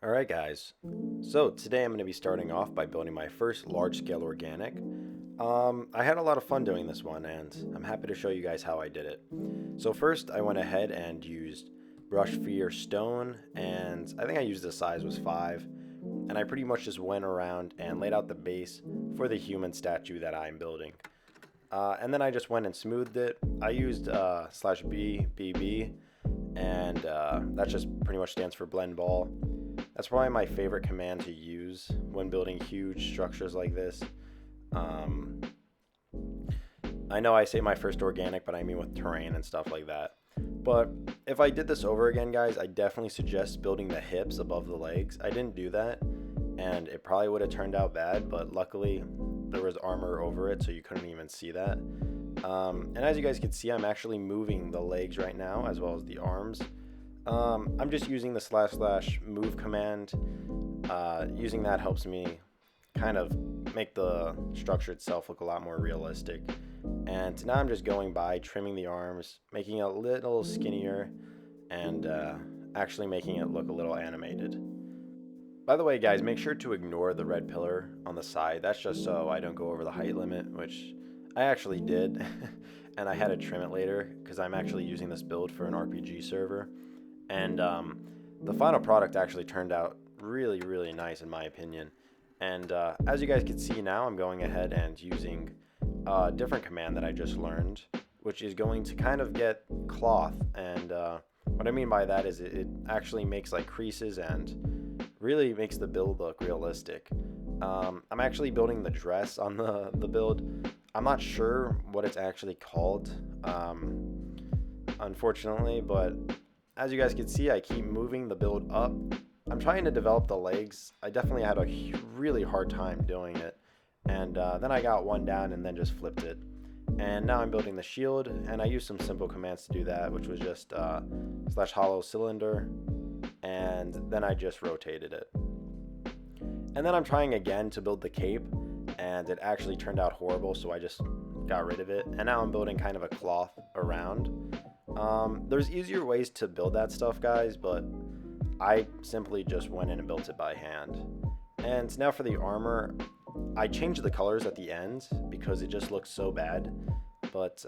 Alright guys, so today I'm going to be starting off by building my first large-scale organic. I had a lot of fun doing this one and I'm happy to show you guys how I did it. So first I went ahead and used brush for stone, and I think I used the size was 5, and I pretty much just went around and laid out the base for the human statue that I'm building. And then I just went and smoothed it. I used slash B, BB, and that just pretty much stands for blend ball. That's probably my favorite command to use when building huge structures like this. I know I say my first organic, but I mean with terrain and stuff like that. But if I did this over again, guys, I definitely suggest building the hips above the legs. I didn't do that, and it probably would have turned out bad, but luckily there was armor over it, so you couldn't even see that. And as you guys can see, I'm actually moving the legs right now, as well as the arms. I'm just using the / move command. Using that helps me kind of make the structure itself look a lot more realistic. And now I'm just going by trimming the arms, making it a little skinnier, and actually making it look a little animated. By the way, guys, make sure to ignore the red pillar on the side. That's just so I don't go over the height limit, which I actually did. And I had to trim it later because I'm actually using this build for an RPG server. And the final product actually turned out really, really nice in my opinion. And as you guys can see now, I'm going ahead and using a different command that I just learned, which is going to kind of get cloth. And what I mean by that is it actually makes like creases and really makes the build look realistic. I'm actually building the dress on the build. I'm not sure what it's actually called, unfortunately, but as you guys can see, I keep moving the build up. I'm trying to develop the legs. I definitely had a really hard time doing it. And then I got one down and then just flipped it. And now I'm building the shield, and I used some simple commands to do that, which was just / hollow cylinder, and then I just rotated it. And then I'm trying again to build the cape, and it actually turned out horrible, so I just got rid of it. And now I'm building kind of a cloth around. There's easier ways to build that stuff, guys, but I simply just went in and built it by hand. And now for the armor, I changed the colors at the end because it just looked so bad. But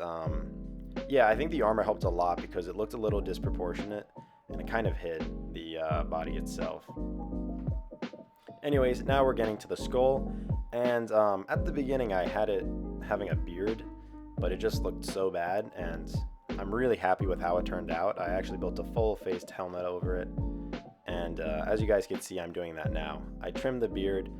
yeah, I think the armor helped a lot because it looked a little disproportionate and it kind of hid the body itself. Anyways, now we're getting to the skull, and at the beginning I had it having a beard, but it just looked so bad, and I'm really happy with how it turned out. I actually built a full-faced helmet over it, and as you guys can see, I'm doing that now. I trimmed the beard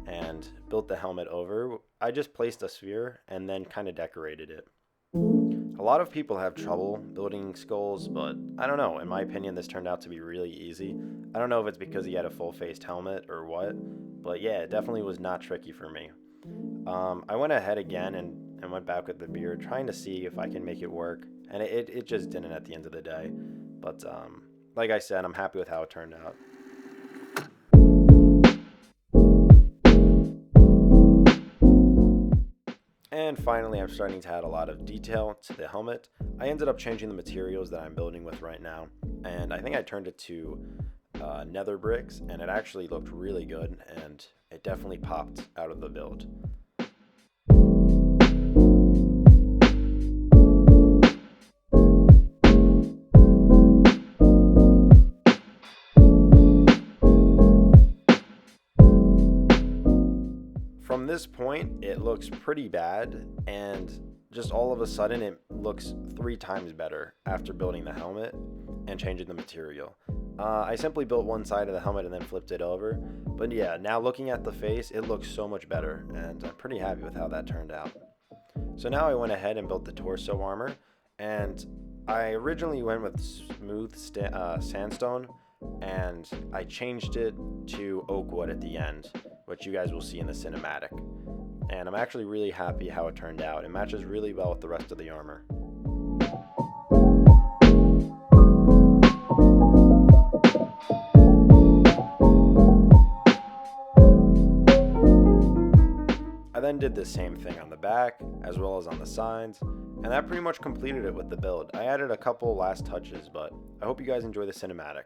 and built the helmet over. I just placed a sphere and then kind of decorated it. A lot of people have trouble building skulls, but I don't know. In my opinion, this turned out to be really easy. I don't know if it's because he had a full-faced helmet or what, but yeah, it definitely was not tricky for me. I went ahead again and went back with the beard, trying to see if I can make it work, and it just didn't at the end of the day. But like I said, I'm happy with how it turned out. And finally, I'm starting to add a lot of detail to the helmet. I ended up changing the materials that I'm building with right now, and I think I turned it to nether bricks, and it actually looked really good, and it definitely popped out of the build. From this point, it looks pretty bad, and just all of a sudden it looks 3 times better after building the helmet and changing the material. I simply built one side of the helmet and then flipped it over, but yeah, now looking at the face, it looks so much better, and I'm pretty happy with how that turned out. So now I went ahead and built the torso armor, and I originally went with smooth sandstone, and I changed it to oak wood at the end, which you guys will see in the cinematic. And I'm actually really happy how it turned out. It matches really well with the rest of the armor. I then did the same thing on the back as well as on the sides, and that pretty much completed it with the build. I added a couple last touches, but I hope you guys enjoy the cinematic.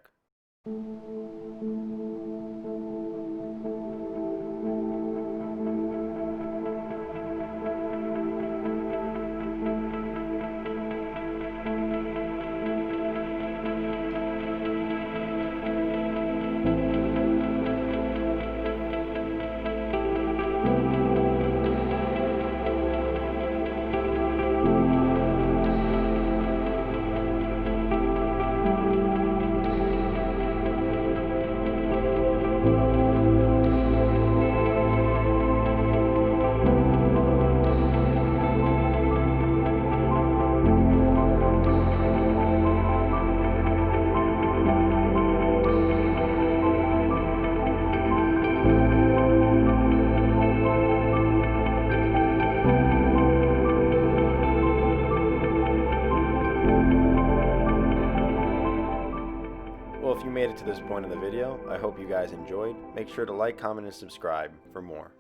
made it to this point of the video, I hope you guys enjoyed. Make sure to like, comment, and subscribe for more.